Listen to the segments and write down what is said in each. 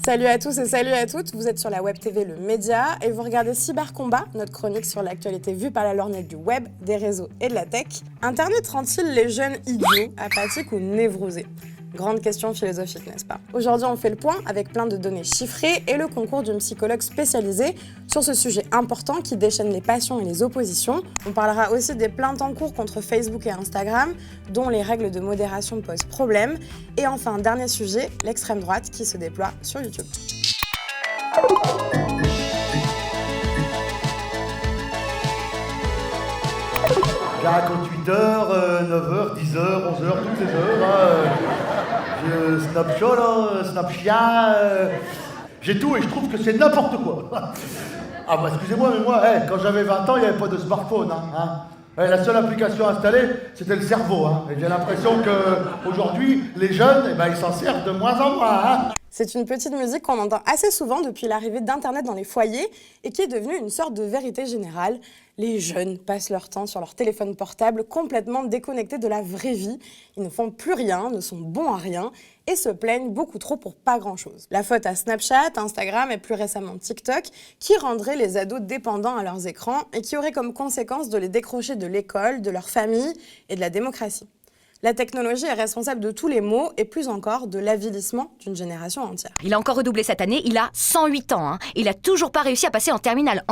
Salut à tous et salut à toutes, vous êtes sur la Web TV Le Média et vous regardez Cybercombat, notre chronique sur l'actualité vue par la lorgnette du web, des réseaux et de la tech. Internet rend-il les jeunes idiots, apathiques ou névrosés? Grande question philosophique, n'est-ce pas? Aujourd'hui, on fait le point avec plein de données chiffrées et le concours d'une psychologue spécialisée sur ce sujet important qui déchaîne les passions et les oppositions. On parlera aussi des plaintes en cours contre Facebook et Instagram, dont les règles de modération posent problème. Et enfin, dernier sujet, l'extrême droite qui se déploie sur YouTube. J'ai un compte Twitter, 9h, 10h, 11h, toutes les heures. J'ai Snapchat, là, Snapchat. J'ai tout et je trouve que c'est n'importe quoi. Ah bah excusez-moi, mais moi, quand j'avais 20 ans, il n'y avait pas de smartphone. La seule application installée, c'était le cerveau. Et j'ai l'impression qu'aujourd'hui, les jeunes, ils s'en servent de moins en moins. C'est une petite musique qu'on entend assez souvent depuis l'arrivée d'Internet dans les foyers et qui est devenue une sorte de vérité générale. Les jeunes passent leur temps sur leur téléphone portable complètement déconnectés de la vraie vie. Ils ne font plus rien, ne sont bons à rien et se plaignent beaucoup trop pour pas grand-chose. La faute à Snapchat, Instagram et plus récemment TikTok qui rendraient les ados dépendants à leurs écrans et qui aurait comme conséquence de les décrocher de l'école, de leur famille et de la démocratie. La technologie est responsable de tous les maux et plus encore de l'avilissement d'une génération entière. Il a encore redoublé cette année, il a 108 ans. Il a toujours pas réussi à passer en terminale.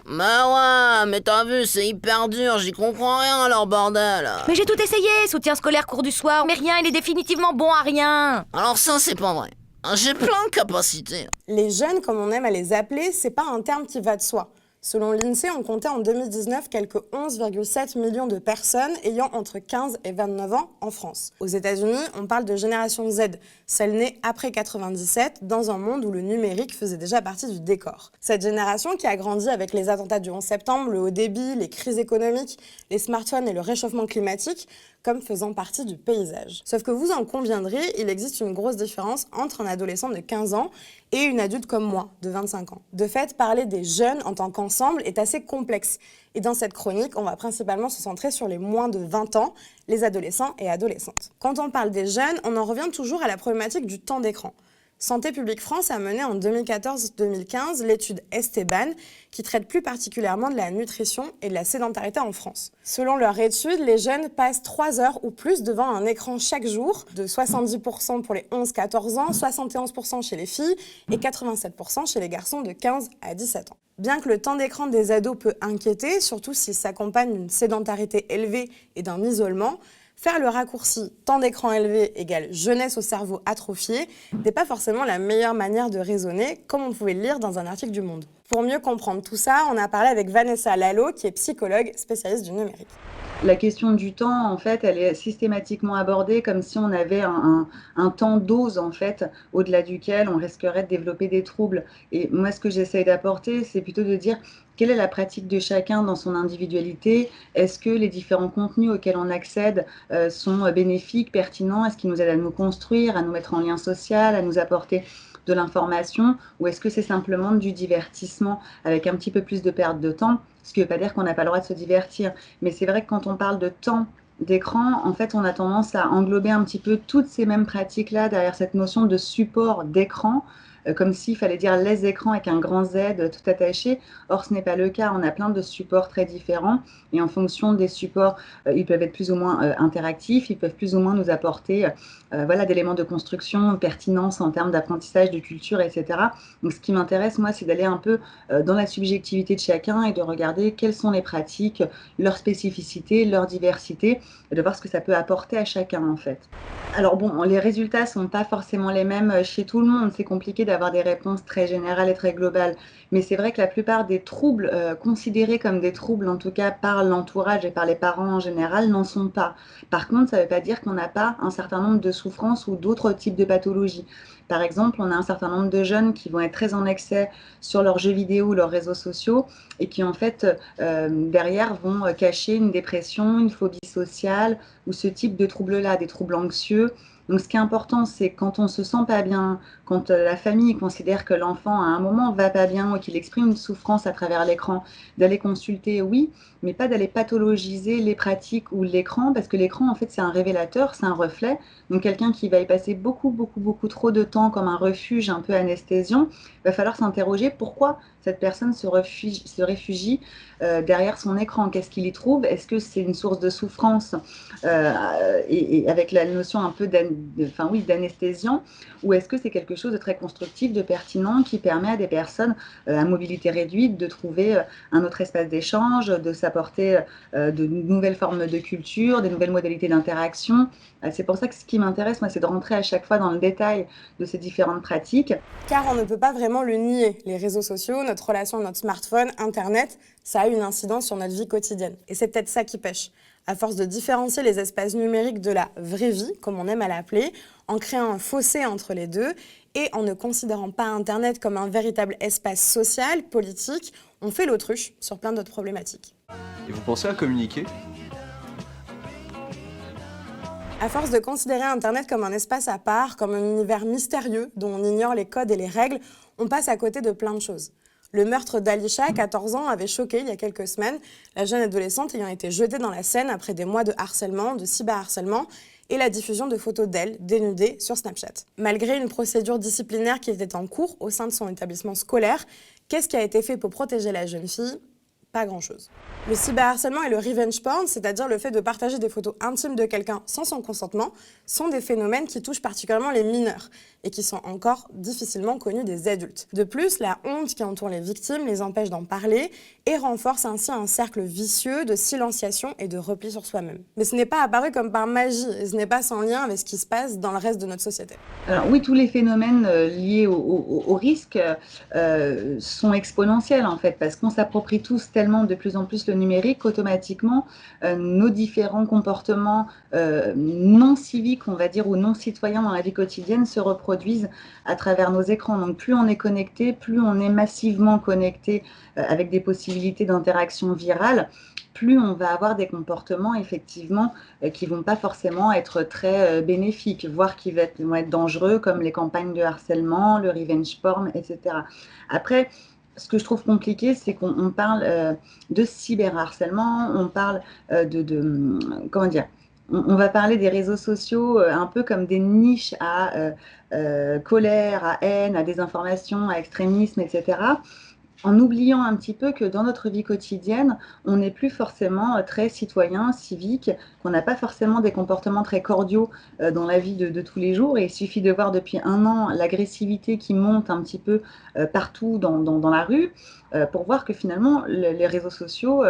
Bah ouais, mais t'as vu, c'est hyper dur, j'y comprends rien à leur bordel. Mais j'ai tout essayé, soutien scolaire, cours du soir, mais rien, il est définitivement bon à rien. Alors ça, c'est pas vrai. J'ai plein de capacités. Les jeunes, comme on aime à les appeler, c'est pas un terme qui va de soi. Selon l'INSEE, on comptait en 2019 quelques 11,7 millions de personnes ayant entre 15 et 29 ans en France. Aux États-Unis, on parle de génération Z, celle née après 97, dans un monde où le numérique faisait déjà partie du décor. Cette génération qui a grandi avec les attentats du 11 septembre, le haut débit, les crises économiques, les smartphones et le réchauffement climatique, comme faisant partie du paysage. Sauf que vous en conviendrez, il existe une grosse différence entre un adolescent de 15 ans et une adulte comme moi, de 25 ans. De fait, parler des jeunes en tant qu'ensemble est assez complexe. Et dans cette chronique, on va principalement se centrer sur les moins de 20 ans, les adolescents et adolescentes. Quand on parle des jeunes, on en revient toujours à la problématique du temps d'écran. Santé publique France a mené en 2014-2015 l'étude Esteban, qui traite plus particulièrement de la nutrition et de la sédentarité en France. Selon leur étude, les jeunes passent 3 heures ou plus devant un écran chaque jour, de 70% pour les 11-14 ans, 71% chez les filles et 87% chez les garçons de 15 à 17 ans. Bien que le temps d'écran des ados peut inquiéter, surtout s'il s'accompagne d'une sédentarité élevée et d'un isolement, faire le raccourci temps d'écran élevé égale jeunesse au cerveau atrophié n'est pas forcément la meilleure manière de raisonner, comme on pouvait le lire dans un article du Monde. Pour mieux comprendre tout ça, on a parlé avec Vanessa Lalo, qui est psychologue spécialiste du numérique. La question du temps, en fait, elle est systématiquement abordée comme si on avait un temps dose, en fait, au-delà duquel on risquerait de développer des troubles. Et moi, ce que j'essaye d'apporter, c'est plutôt de dire quelle est la pratique de chacun dans son individualité. Est-ce que les différents contenus auxquels on accède sont bénéfiques, pertinents? Est-ce qu'ils nous aident à nous construire, à nous mettre en lien social, à nous apporter de l'information, ou est-ce que c'est simplement du divertissement avec un petit peu plus de perte de temps, ce qui ne veut pas dire qu'on n'a pas le droit de se divertir. Mais c'est vrai que quand on parle de temps d'écran, en fait, on a tendance à englober un petit peu toutes ces mêmes pratiques-là derrière cette notion de support d'écran, comme s'il fallait dire les écrans avec un grand Z tout attaché. Or, ce n'est pas le cas. On a plein de supports très différents et en fonction des supports, ils peuvent être plus ou moins interactifs, ils peuvent plus ou moins nous apporter d'éléments de construction, pertinence en termes d'apprentissage, de culture, etc. Donc, ce qui m'intéresse, moi, c'est d'aller un peu dans la subjectivité de chacun et de regarder quelles sont les pratiques, leurs spécificités, leur diversité, et de voir ce que ça peut apporter à chacun, en fait. Alors bon, les résultats ne sont pas forcément les mêmes chez tout le monde. C'est compliqué d'avoir des réponses très générales et très globales. Mais c'est vrai que la plupart des troubles considérés comme des troubles, en tout cas par l'entourage et par les parents en général, n'en sont pas. Par contre, ça ne veut pas dire qu'on n'a pas un certain nombre de souffrances ou d'autres types de pathologies. Par exemple, on a un certain nombre de jeunes qui vont être très en excès sur leurs jeux vidéo ou leurs réseaux sociaux et qui, en fait, derrière, vont cacher une dépression, une phobie sociale ou ce type de troubles-là, des troubles anxieux, Donc ce qui est important, c'est quand on se sent pas bien, quand la famille considère que l'enfant à un moment va pas bien ou qu'il exprime une souffrance à travers l'écran, d'aller consulter, oui, mais pas d'aller pathologiser les pratiques ou l'écran, parce que l'écran, en fait, c'est un révélateur, c'est un reflet. Donc quelqu'un qui va y passer beaucoup, beaucoup, beaucoup trop de temps comme un refuge un peu anesthésiant, va falloir s'interroger pourquoi cette personne se réfugie derrière son écran. Qu'est-ce qu'il y trouve? Est-ce que c'est une source de souffrance et avec la notion un peu d'anesthésiant, ou est-ce que c'est quelque chose de très constructif, de pertinent, qui permet à des personnes à mobilité réduite de trouver un autre espace d'échange, de s'apporter de nouvelles formes de culture, des nouvelles modalités d'interaction. C'est pour ça que ce qui m'intéresse, moi, c'est de rentrer à chaque fois dans le détail de ces différentes pratiques. Car on ne peut pas vraiment le nier. Les réseaux sociaux, notre relation à notre smartphone, Internet, ça a une incidence sur notre vie quotidienne. Et c'est peut-être ça qui pêche. À force de différencier les espaces numériques de la vraie vie, comme on aime à l'appeler, en créant un fossé entre les deux et en ne considérant pas Internet comme un véritable espace social, politique, on fait l'autruche sur plein d'autres problématiques. Et vous pensez à communiquer ? À force de considérer Internet comme un espace à part, comme un univers mystérieux dont on ignore les codes et les règles, on passe à côté de plein de choses. Le meurtre d'Alisha, 14 ans, avait choqué il y a quelques semaines, la jeune adolescente ayant été jetée dans la Seine après des mois de harcèlement, de cyberharcèlement, et la diffusion de photos d'elle, dénudée, sur Snapchat. Malgré une procédure disciplinaire qui était en cours au sein de son établissement scolaire, qu'est-ce qui a été fait pour protéger la jeune fille ? Pas grand-chose. Le cyberharcèlement et le revenge porn, c'est-à-dire le fait de partager des photos intimes de quelqu'un sans son consentement, sont des phénomènes qui touchent particulièrement les mineurs et qui sont encore difficilement connus des adultes. De plus, la honte qui entoure les victimes les empêche d'en parler et renforce ainsi un cercle vicieux de silenciation et de repli sur soi-même. Mais ce n'est pas apparu comme par magie et ce n'est pas sans lien avec ce qui se passe dans le reste de notre société. Alors oui, tous les phénomènes liés au risque sont exponentiels en fait, parce qu'on s'approprie tous tellement de plus en plus le numérique qu'automatiquement nos différents comportements non civiques, on va dire, ou non citoyens dans la vie quotidienne se reproduisent à travers nos écrans. Donc plus on est connecté, plus on est massivement connecté avec des possibilités d'interaction virale, plus on va avoir des comportements effectivement qui vont pas forcément être très bénéfiques, voire qui vont être dangereux, comme les campagnes de harcèlement, le revenge porn, etc. Après, ce que je trouve compliqué, c'est qu'on parle de cyberharcèlement, on parle comment dire, on va parler des réseaux sociaux un peu comme des niches à colère, à haine, à désinformation, à extrémisme, etc., en oubliant un petit peu que dans notre vie quotidienne, on n'est plus forcément très citoyen, civique, qu'on n'a pas forcément des comportements très cordiaux dans la vie de tous les jours. Et il suffit de voir depuis un an l'agressivité qui monte un petit peu partout dans la rue pour voir que finalement, les réseaux sociaux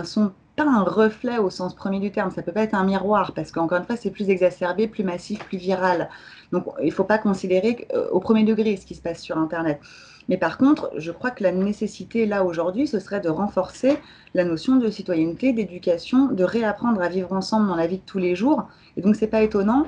sont pas un reflet au sens premier du terme. Ça peut pas être un miroir parce qu'encore une fois, c'est plus exacerbé, plus massif, plus viral. Donc, il ne faut pas considérer au premier degré ce qui se passe sur Internet. Mais par contre, je crois que la nécessité, là, aujourd'hui, ce serait de renforcer la notion de citoyenneté, d'éducation, de réapprendre à vivre ensemble dans la vie de tous les jours. Et donc, c'est pas étonnant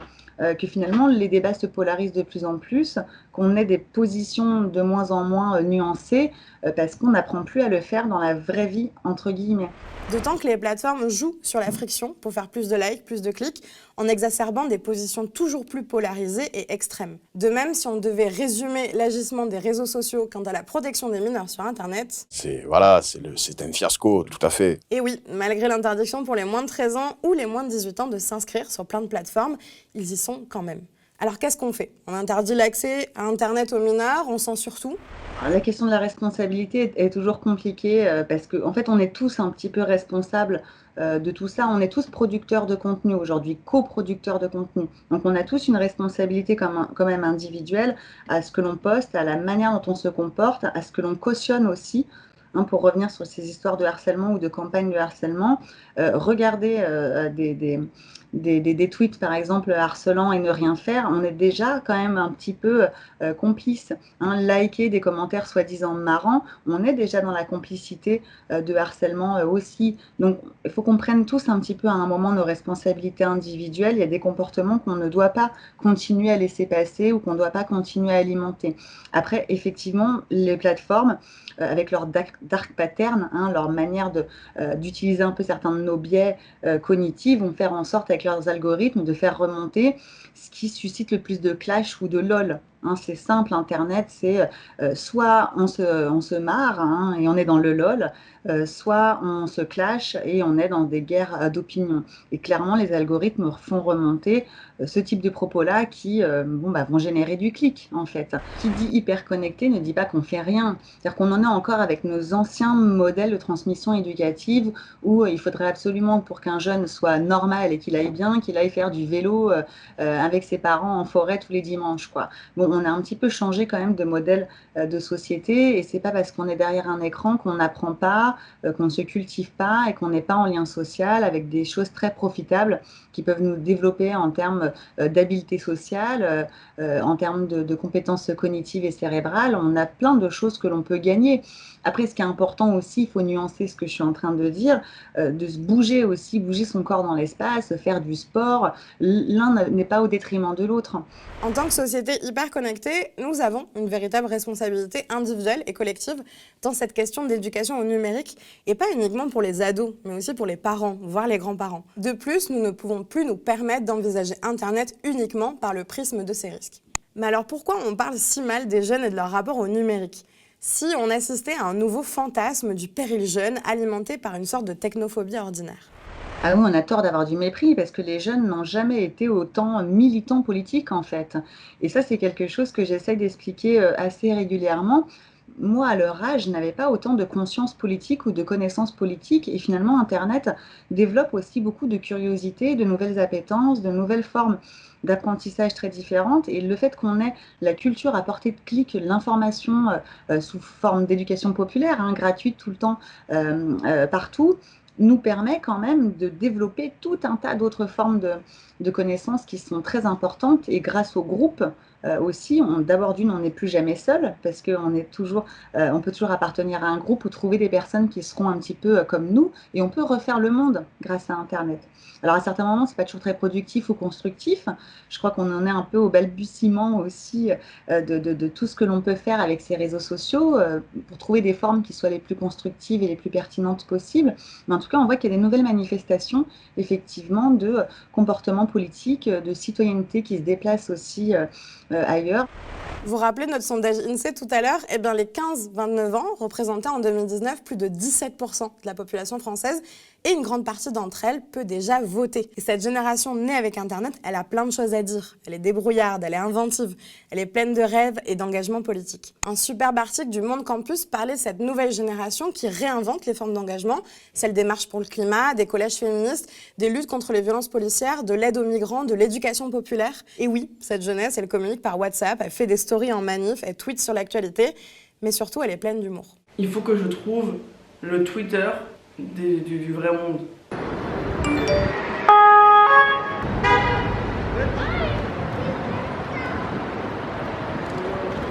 que finalement, les débats se polarisent de plus en plus, qu'on ait des positions de moins en moins nuancées, parce qu'on n'apprend plus à le faire dans la vraie vie, entre guillemets. D'autant que les plateformes jouent sur la friction pour faire plus de likes, plus de clics, en exacerbant des positions toujours plus polarisées et extrêmes. De même, si on devait résumer l'agissement des réseaux sociaux quant à la protection des mineurs sur Internet... C'est un fiasco, tout à fait. Et oui, malgré l'interdiction pour les moins de 13 ans ou les moins de 18 ans de s'inscrire sur plein de plateformes, ils y sont quand même. Alors qu'est-ce qu'on fait ? On interdit l'accès à Internet aux mineurs, on censure tout ? La question de la responsabilité est toujours compliquée parce qu'en fait, on est tous un petit peu responsables de tout ça. On est tous producteurs de contenu aujourd'hui, coproducteurs de contenu. Donc, on a tous une responsabilité quand même individuelle à ce que l'on poste, à la manière dont on se comporte, à ce que l'on cautionne aussi. Pour revenir sur ces histoires de harcèlement ou de campagnes de harcèlement, regarder des tweets, par exemple, harcelants et ne rien faire, on est déjà quand même un petit peu complice. Liker des commentaires soi-disant marrants, on est déjà dans la complicité de harcèlement aussi. Donc, il faut qu'on prenne tous un petit peu à un moment nos responsabilités individuelles. Il y a des comportements qu'on ne doit pas continuer à laisser passer ou qu'on ne doit pas continuer à alimenter. Après, effectivement, les plateformes, avec leur dark pattern, hein, leur manière d'utiliser un peu certains de nos biais cognitifs, vont faire en sorte avec leurs algorithmes de faire remonter ce qui suscite le plus de clash ou de lol. Hein, c'est simple, Internet, c'est soit on se marre, hein, et on est dans le lol, soit on se clash et on est dans des guerres d'opinion. Et clairement, les algorithmes font remonter ce type de propos-là qui vont générer du clic, en fait. Qui dit hyper connecté ne dit pas qu'on fait rien. C'est-à-dire qu'on en est encore avec nos anciens modèles de transmission éducative où il faudrait absolument, pour qu'un jeune soit normal et qu'il aille bien, qu'il aille faire du vélo avec ses parents en forêt tous les dimanches, quoi. Bon, on a un petit peu changé quand même de modèle de société et c'est pas parce qu'on est derrière un écran qu'on n'apprend pas, qu'on ne se cultive pas et qu'on n'est pas en lien social avec des choses très profitables qui peuvent nous développer en termes d'habileté sociale, en termes de compétences cognitives et cérébrales. On a plein de choses que l'on peut gagner. Après, ce qui est important aussi, il faut nuancer ce que je suis en train de dire, de se bouger aussi, bouger son corps dans l'espace, faire du sport. L'un n'est pas au détriment de l'autre. En tant que société hyper connectée, nous avons une véritable responsabilité individuelle et collective dans cette question d'éducation au numérique, et pas uniquement pour les ados, mais aussi pour les parents, voire les grands-parents. De plus, nous ne pouvons plus nous permettre d'envisager Internet uniquement par le prisme de ces risques. Mais alors pourquoi on parle si mal des jeunes et de leur rapport au numérique ? Si on assistait à un nouveau fantasme du péril jeune alimenté par une sorte de technophobie ordinaire. Ah oui, on a tort d'avoir du mépris parce que les jeunes n'ont jamais été autant militants politiques en fait. Et ça, c'est quelque chose que j'essaie d'expliquer assez régulièrement. Moi, à leur âge, je n'avais pas autant de conscience politique ou de connaissances politiques. Et finalement, Internet développe aussi beaucoup de curiosité, de nouvelles appétences, de nouvelles formes d'apprentissage très différentes. Et le fait qu'on ait la culture à portée de clic, l'information sous forme d'éducation populaire, hein, gratuite tout le temps, partout, nous permet quand même de développer tout un tas d'autres formes de connaissances qui sont très importantes. Et grâce au groupe aussi, d'abord d'une, on n'est plus jamais seul parce qu'on est toujours, on peut toujours appartenir à un groupe ou trouver des personnes qui seront un petit peu comme nous et on peut refaire le monde grâce à Internet. Alors à certains moments, c'est pas toujours très productif ou constructif. Je crois qu'on en est un peu au balbutiement aussi de tout ce que l'on peut faire avec ces réseaux sociaux pour trouver des formes qui soient les plus constructives et les plus pertinentes possibles. Mais en tout cas, on voit qu'il y a des nouvelles manifestations, effectivement, de comportements politiques, de citoyenneté qui se déplacent aussi ailleurs. Vous vous rappelez notre sondage INSEE tout à l'heure ? Eh bien, les 15-29 ans représentaient en 2019 plus de 17% de la population française et une grande partie d'entre elles peut déjà voter. Et cette génération née avec Internet, elle a plein de choses à dire. Elle est débrouillarde, elle est inventive, elle est pleine de rêves et d'engagement politique. Un superbe article du Monde Campus parlait de cette nouvelle génération qui réinvente les formes d'engagement, celle des marches pour le climat, des collèges féministes, des luttes contre les violences policières, de l'aide aux migrants, de l'éducation populaire. Et oui, cette jeunesse, elle communique par WhatsApp, elle fait des stories en manif, elle tweet sur l'actualité, mais surtout, elle est pleine d'humour. Il faut que je trouve le Twitter du vrai monde.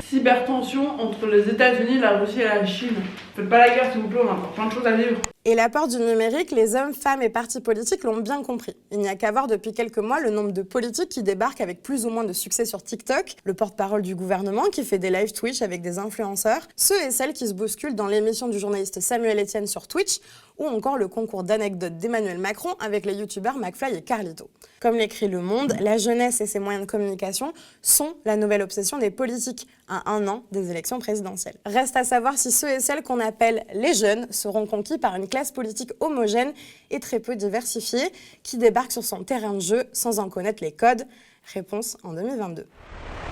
Cybertension entre les États-Unis, la Russie et la Chine. Faites pas la guerre s'il vous plaît, on a encore plein de choses à vivre. Et l'apport du numérique, les hommes, femmes et partis politiques l'ont bien compris. Il n'y a qu'à voir depuis quelques mois le nombre de politiques qui débarquent avec plus ou moins de succès sur TikTok, le porte-parole du gouvernement qui fait des live Twitch avec des influenceurs, ceux et celles qui se bousculent dans l'émission du journaliste Samuel Etienne sur Twitch, ou encore le concours d'anecdotes d'Emmanuel Macron avec les youtubeurs McFly et Carlito. Comme l'écrit Le Monde, la jeunesse et ses moyens de communication sont la nouvelle obsession des politiques à 1 an des élections présidentielles. Reste à savoir si ceux et celles qu'on appelle les jeunes seront conquis par une classe politique homogène et très peu diversifiée qui débarque sur son terrain de jeu sans en connaître les codes. Réponse en 2022.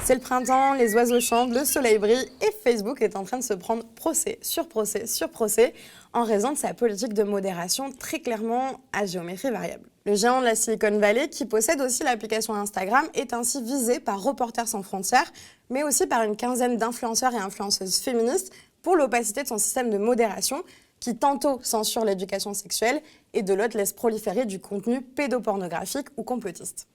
C'est le printemps, les oiseaux chantent, le soleil brille et Facebook est en train de se prendre procès sur procès sur procès en raison de sa politique de modération très clairement à géométrie variable. Le géant de la Silicon Valley, qui possède aussi l'application Instagram, est ainsi visé par Reporters sans frontières, mais aussi par une quinzaine d'influenceurs et influenceuses féministes pour l'opacité de son système de modération qui tantôt censure l'éducation sexuelle et de l'autre laisse proliférer du contenu pédopornographique ou complotiste.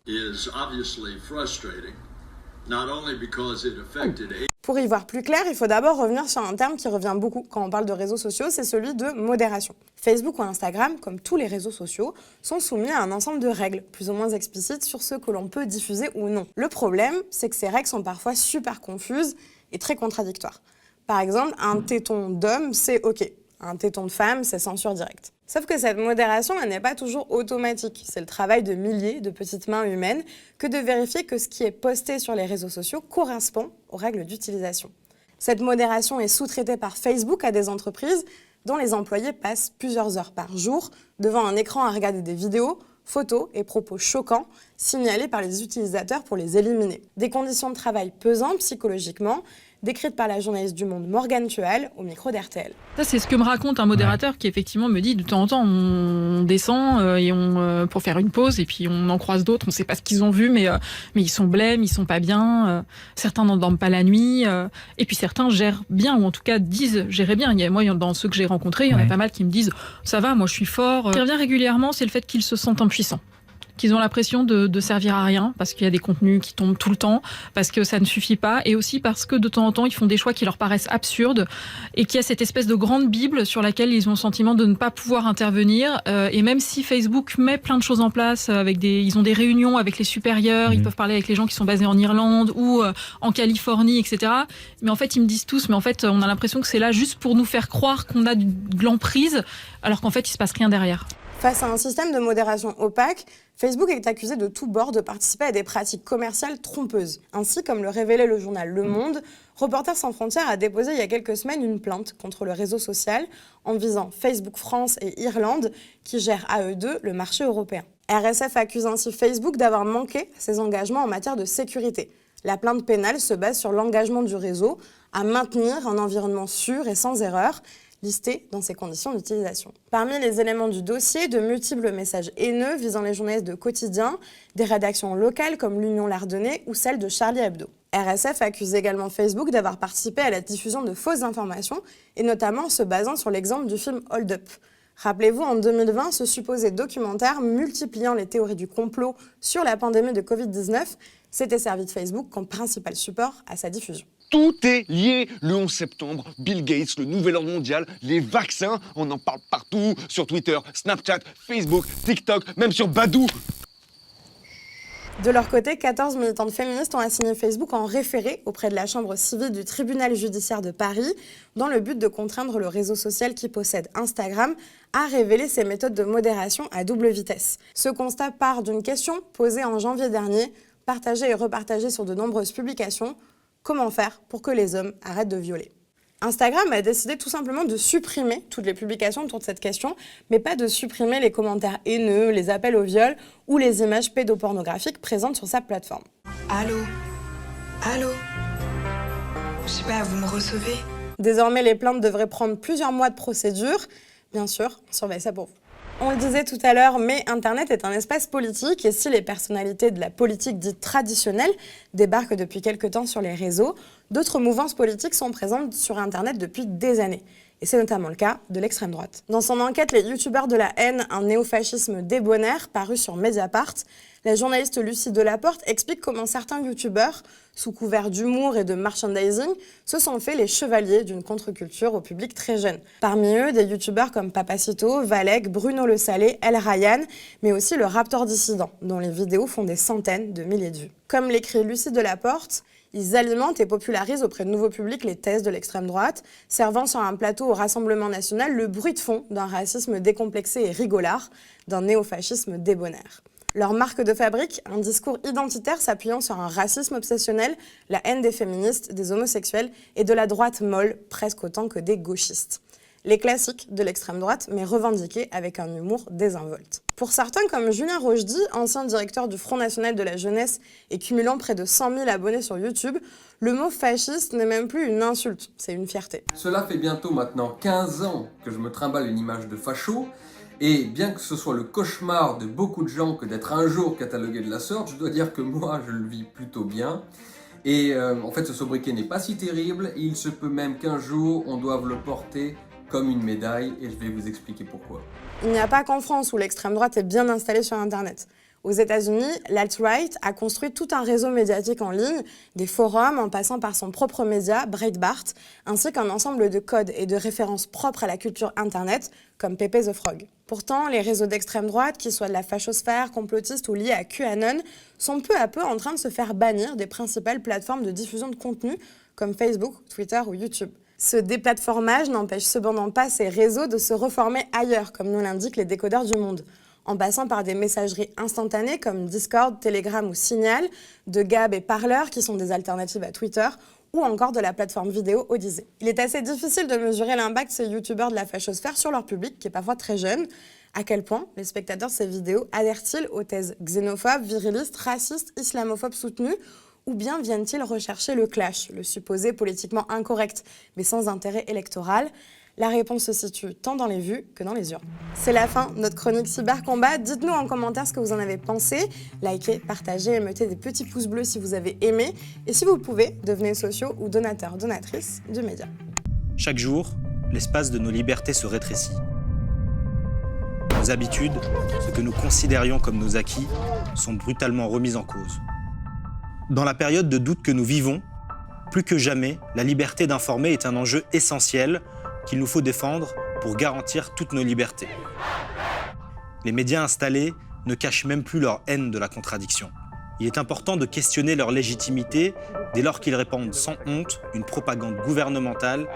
Pour y voir plus clair, il faut d'abord revenir sur un terme qui revient beaucoup quand on parle de réseaux sociaux, c'est celui de modération. Facebook ou Instagram, comme tous les réseaux sociaux, sont soumis à un ensemble de règles, plus ou moins explicites, sur ce que l'on peut diffuser ou non. Le problème, c'est que ces règles sont parfois super confuses et très contradictoires. Par exemple, un téton d'homme, c'est OK. Un téton de femme, c'est censure directe. Sauf que cette modération, elle n'est pas toujours automatique. C'est le travail de milliers de petites mains humaines que de vérifier que ce qui est posté sur les réseaux sociaux correspond aux règles d'utilisation. Cette modération est sous-traitée par Facebook à des entreprises dont les employés passent plusieurs heures par jour devant un écran à regarder des vidéos, photos et propos choquants signalés par les utilisateurs pour les éliminer. Des conditions de travail pesantes psychologiquement, décrites par la journaliste du Monde Morgane Tual au micro d'RTL. Ça, c'est ce que me raconte un modérateur qui effectivement me dit de temps en temps on descend et pour faire une pause et puis on en croise d'autres, on ne sait pas ce qu'ils ont vu mais ils sont blêmes, ils sont pas bien, certains n'endorment pas la nuit et puis certains gèrent bien ou en tout cas disent gérer bien. Moi, dans ceux que j'ai rencontrés, il y en a pas mal qui me disent ça va, moi je suis fort. Ce qui revient régulièrement, c'est le fait qu'ils se sentent impuissants. Qu'ils ont l'impression de servir à rien, parce qu'il y a des contenus qui tombent tout le temps, parce que ça ne suffit pas, et aussi parce que de temps en temps, ils font des choix qui leur paraissent absurdes, et qu'il y a cette espèce de grande bible sur laquelle ils ont le sentiment de ne pas pouvoir intervenir, et même si Facebook met plein de choses en place, ils ont des réunions avec les supérieurs, ils peuvent parler avec les gens qui sont basés en Irlande ou en Californie, etc. Mais en fait, ils me disent tous, mais en fait, on a l'impression que c'est là juste pour nous faire croire qu'on a de l'emprise, alors qu'en fait, il se passe rien derrière. Face à un système de modération opaque, Facebook est accusé de tous bords de participer à des pratiques commerciales trompeuses. Ainsi, comme le révélait le journal Le Monde, Reporters sans frontières a déposé il y a quelques semaines une plainte contre le réseau social en visant Facebook France et Irlande qui gèrent à eux deux le marché européen. RSF accuse ainsi Facebook d'avoir manqué à ses engagements en matière de sécurité. La plainte pénale se base sur l'engagement du réseau à maintenir un environnement sûr et sans erreur, listés dans ses conditions d'utilisation. Parmi les éléments du dossier, de multiples messages haineux visant les journalistes de quotidien, des rédactions locales comme l'Union Lardonnais ou celle de Charlie Hebdo. RSF accuse également Facebook d'avoir participé à la diffusion de fausses informations, et notamment en se basant sur l'exemple du film Hold Up. Rappelez-vous, en 2020, ce supposé documentaire multipliant les théories du complot sur la pandémie de Covid-19 s'était servi de Facebook comme principal support à sa diffusion. Tout est lié. Le 11 septembre, Bill Gates, le nouvel ordre mondial, les vaccins, on en parle partout, sur Twitter, Snapchat, Facebook, TikTok, même sur Badoo. De leur côté, 14 militantes féministes ont assigné Facebook en référé auprès de la chambre civile du tribunal judiciaire de Paris dans le but de contraindre le réseau social qui possède Instagram à révéler ses méthodes de modération à double vitesse. Ce constat part d'une question posée en janvier dernier, partagée et repartagée sur de nombreuses publications. Comment faire pour que les hommes arrêtent de violer ? Instagram a décidé tout simplement de supprimer toutes les publications autour de cette question, mais pas de supprimer les commentaires haineux, les appels au viol ou les images pédopornographiques présentes sur sa plateforme. Allô ? Allô ? Je sais pas, vous me recevez ? Désormais, les plaintes devraient prendre plusieurs mois de procédure. Bien sûr, on surveille ça pour vous. On le disait tout à l'heure, mais Internet est un espace politique et si les personnalités de la politique dite traditionnelle débarquent depuis quelque temps sur les réseaux, d'autres mouvances politiques sont présentes sur Internet depuis des années. Et c'est notamment le cas de l'extrême droite. Dans son enquête « Les youtubeurs de la haine, un néofascisme débonnaire » paru sur Mediapart, la journaliste Lucie Delaporte explique comment certains youtubeurs, sous couvert d'humour et de merchandising, se sont fait les chevaliers d'une contre-culture au public très jeune. Parmi eux, des youtubeurs comme Papacito, Valek, Bruno Le Salé, El Ryan, mais aussi le Raptor dissident, dont les vidéos font des centaines de milliers de vues. Comme l'écrit Lucie Delaporte, ils alimentent et popularisent auprès de nouveaux publics les thèses de l'extrême droite, servant sur un plateau au Rassemblement national le bruit de fond d'un racisme décomplexé et rigolard, d'un néofascisme débonnaire. Leur marque de fabrique, un discours identitaire s'appuyant sur un racisme obsessionnel, la haine des féministes, des homosexuels et de la droite molle, presque autant que des gauchistes. Les classiques de l'extrême droite, mais revendiqués avec un humour désinvolte. Pour certains, comme Julien Rochdy, ancien directeur du Front National de la Jeunesse et cumulant près de 100 000 abonnés sur YouTube, le mot fasciste n'est même plus une insulte, c'est une fierté. Cela fait bientôt maintenant 15 ans que je me trimballe une image de facho, et bien que ce soit le cauchemar de beaucoup de gens que d'être un jour catalogué de la sorte, je dois dire que moi je le vis plutôt bien. Et en fait ce sobriquet n'est pas si terrible, et il se peut même qu'un jour on doive le porter comme une médaille, et je vais vous expliquer pourquoi. Il n'y a pas qu'en France où l'extrême droite est bien installée sur Internet. Aux États-Unis, l'alt-right a construit tout un réseau médiatique en ligne, des forums en passant par son propre média, Breitbart, ainsi qu'un ensemble de codes et de références propres à la culture Internet, comme Pepe the Frog. Pourtant, les réseaux d'extrême droite, qu'ils soient de la fachosphère, complotiste ou liés à QAnon, sont peu à peu en train de se faire bannir des principales plateformes de diffusion de contenu, comme Facebook, Twitter ou YouTube. Ce déplatformage n'empêche cependant pas ces réseaux de se reformer ailleurs, comme nous l'indiquent les décodeurs du monde, en passant par des messageries instantanées comme Discord, Telegram ou Signal, de Gab et Parler qui sont des alternatives à Twitter, ou encore de la plateforme vidéo Odyssée. Il est assez difficile de mesurer l'impact de ces youtubeurs de la fachosphère sur leur public, qui est parfois très jeune. À quel point les spectateurs de ces vidéos adhèrent-ils aux thèses xénophobes, virilistes, racistes, islamophobes soutenues, ou bien viennent-ils rechercher le clash, le supposé politiquement incorrect, mais sans intérêt électoral? La réponse se situe tant dans les vues que dans les urnes. C'est la fin de notre chronique Cybercombat. Dites-nous en commentaire ce que vous en avez pensé. Likez, partagez et mettez des petits pouces bleus si vous avez aimé. Et si vous le pouvez, devenez sociaux ou donateurs, donatrices du média. Chaque jour, l'espace de nos libertés se rétrécit. Nos habitudes, ce que nous considérions comme nos acquis, sont brutalement remises en cause. Dans la période de doute que nous vivons, plus que jamais, la liberté d'informer est un enjeu essentiel qu'il nous faut défendre pour garantir toutes nos libertés. Les médias installés ne cachent même plus leur haine de la contradiction. Il est important de questionner leur légitimité dès lors qu'ils répandent sans honte une propagande gouvernementale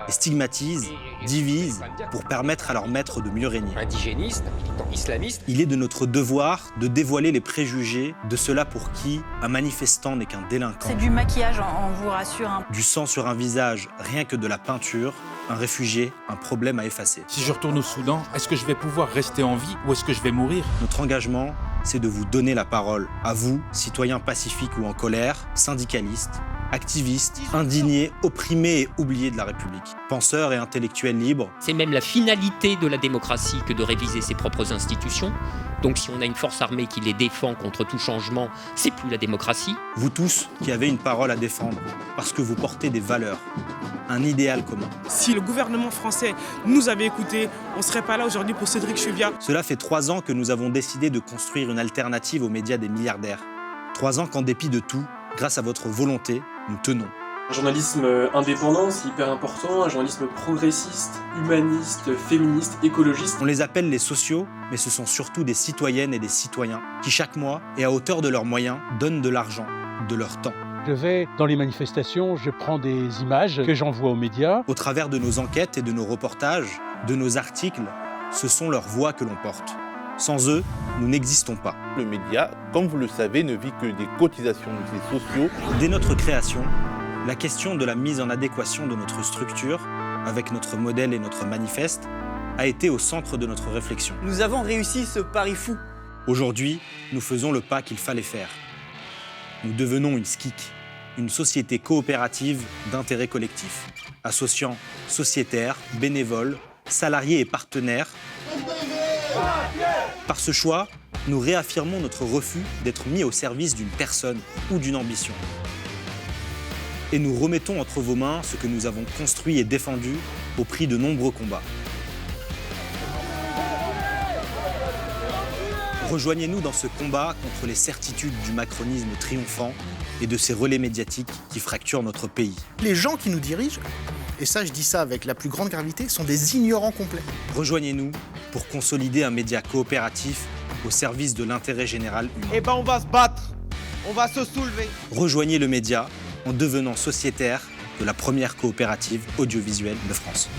et stigmatisent, divisent pour permettre à leurs maîtres de mieux régner. Indigéniste, militant islamiste. Il est de notre devoir de dévoiler les préjugés de ceux-là pour qui un manifestant n'est qu'un délinquant. C'est du maquillage, on vous rassure. Du sang sur un visage, rien que de la peinture, un réfugié, un problème à effacer. Si je retourne au Soudan, est-ce que je vais pouvoir rester en vie ou est-ce que je vais mourir? Notre engagement, c'est de vous donner la parole. À vous, citoyens pacifiques ou en colère, syndicalistes, activistes, indignés, opprimés et oubliés de la République. Penseurs et intellectuels libres. C'est même la finalité de la démocratie que de réviser ses propres institutions. Donc si on a une force armée qui les défend contre tout changement, c'est plus la démocratie. Vous tous qui avez une parole à défendre, parce que vous portez des valeurs, un idéal commun. Si le gouvernement français nous avait écoutés, on ne serait pas là aujourd'hui pour Cédric Chevia. Cela fait 3 ans que nous avons décidé de construire une alternative aux médias des milliardaires. 3 ans qu'en dépit de tout, grâce à votre volonté, nous tenons. Un journalisme indépendant, c'est hyper important, un journalisme progressiste, humaniste, féministe, écologiste. On les appelle les sociaux, mais ce sont surtout des citoyennes et des citoyens qui chaque mois, et à hauteur de leurs moyens, donnent de l'argent, de leur temps. Je vais dans les manifestations, je prends des images que j'envoie aux médias. Au travers de nos enquêtes et de nos reportages, de nos articles, ce sont leurs voix que l'on porte. Sans eux, nous n'existons pas. Le média, comme vous le savez, ne vit que des cotisations des sociaux. Dès notre création, la question de la mise en adéquation de notre structure, avec notre modèle et notre manifeste, a été au centre de notre réflexion. Nous avons réussi ce pari fou. Aujourd'hui, nous faisons le pas qu'il fallait faire. Nous devenons une SKIC, une société coopérative d'intérêt collectif, associant sociétaires, bénévoles, salariés et partenaires. Par ce choix, nous réaffirmons notre refus d'être mis au service d'une personne ou d'une ambition. Et nous remettons entre vos mains ce que nous avons construit et défendu au prix de nombreux combats. Rejoignez-nous dans ce combat contre les certitudes du macronisme triomphant et de ces relais médiatiques qui fracturent notre pays. Les gens qui nous dirigent, et ça je dis ça avec la plus grande gravité, sont des ignorants complets. Rejoignez-nous pour consolider un média coopératif au service de l'intérêt général humain. Eh ben on va se battre, on va se soulever. Rejoignez le média en devenant sociétaire de la première coopérative audiovisuelle de France.